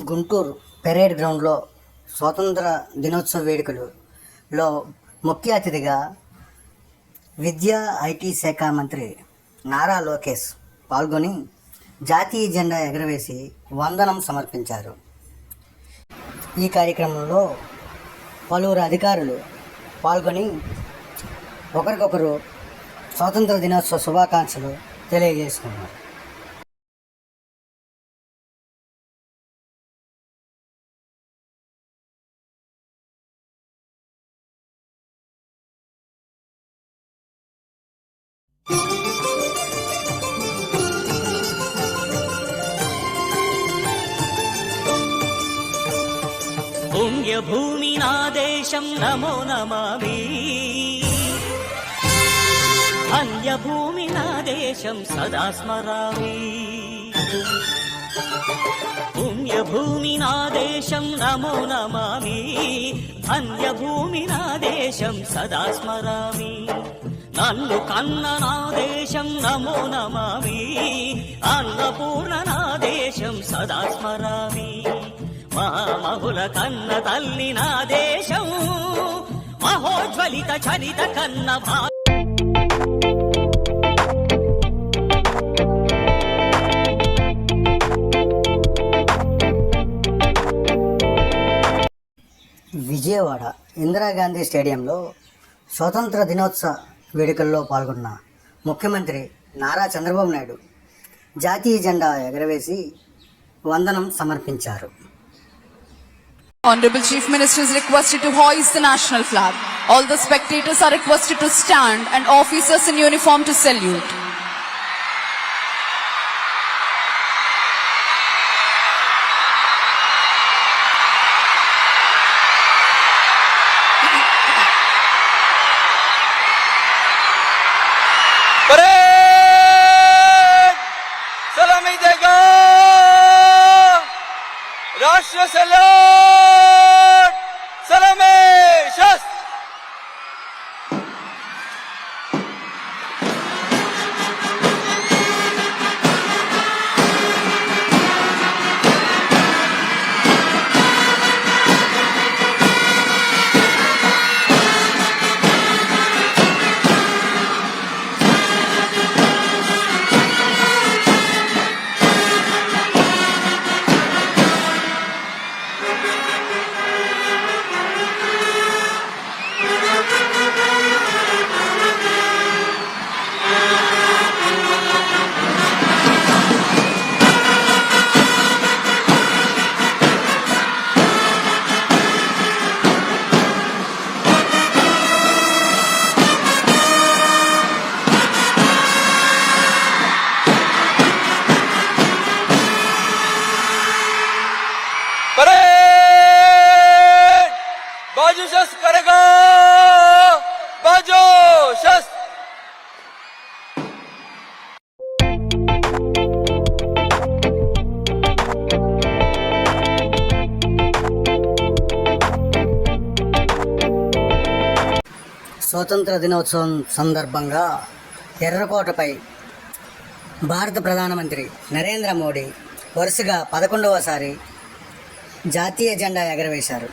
Guntur parade గ్రౌండ్లో స్వాతంత్ర దినోత్సవ వేడుకలలో ముఖ్య అతిథిగా విద్యా ఐటీ శాఖ మంత్రి నారా లోకేష్ పాల్గొని జాతీయ జెండా ఎగరవేసి వందనం సమర్పించారు. ఈ కార్యక్రమంలో పలువురు అధికారులు పాల్గొని ఒకరికొకరు స్వాతంత్ర దినోత్సవ శుభాకాంక్షలు తెలియజేసుకున్నారు. పుణ్యభూమి నా దేశం నమో నమామి, అన్యభూమి నా దేశం సదా స్మరామి. పుణ్యభూమి నా దేశం నమో నమామి, అన్యభూమి నా దేశం సదా స్మరామి. నన్ను కన్న నా దేశం నమో నమామి, అన్నపూర్ణ నా దేశం సదా స్మరామి. మహుల కన్న తల్లి నా దేశం, మహోజ్వలిత చరిత కన్న విజయవాడ ఇందిరాగాంధీ స్టేడియంలో స్వాతంత్ర దినోత్సవ వేడుకల్లో పాల్గొన్న ముఖ్యమంత్రి నారా చంద్రబాబు నాయుడు జాతీయ జెండా ఎగరవేసి వందనం సమర్పించారు. Honorable Chief Minister is requested to hoist the national flag. All the spectators are requested to stand and officers in uniform to salute. सलामी देगा राष्ट्र सलाम सलामी शस्त्र. बाजू शस्त्र करेगा, बाजू शस्त्र. స్వాతంత్ర దినోత్సవం సందర్భంగా ఎర్రకోటపై భారత ప్రధానమంత్రి నరేంద్ర మోడీ వరుసగా 11వసారి జాతీయ జెండా ఎగరవేశారు.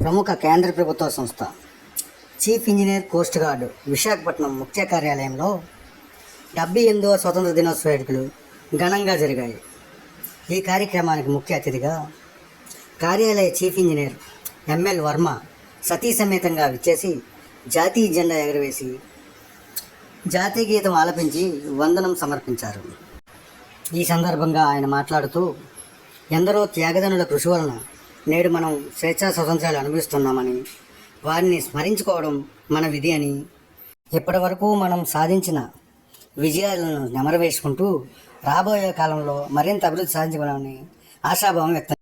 ప్రముఖ కేంద్ర ప్రభుత్వ సంస్థ chief engineer Coast guard Visakhapatnam ముఖ్య కార్యాలయంలో 78వ స్వతంత్ర దినోత్సవ వేడుకలు ఘనంగా జరిగాయి. ఈ కార్యక్రమానికి ముఖ్య అతిథిగా కార్యాలయ చీఫ్ ఇంజనీర్ ఎంఎల్ వర్మ సతీ సమేతంగా విచ్చేసి జాతీయ జెండా ఎగరవేసి జాతీయ గీతం ఆలపించి వందనం సమర్పించారు. ఈ సందర్భంగా ఆయన మాట్లాడుతూ, ఎందరో త్యాగదనుల కృషి వలన నేడు మనం స్వేచ్ఛా స్వతంత్రాలు అనుభవిస్తున్నామని, వారిని స్మరించుకోవడం మన విధి అని, ఇప్పటి వరకు మనం సాధించిన విజయాలను నెమరవేసుకుంటూ రాబోయే కాలంలో మరింత అభివృద్ధి సాధించగలమని ఆశాభావం వ్యక్తం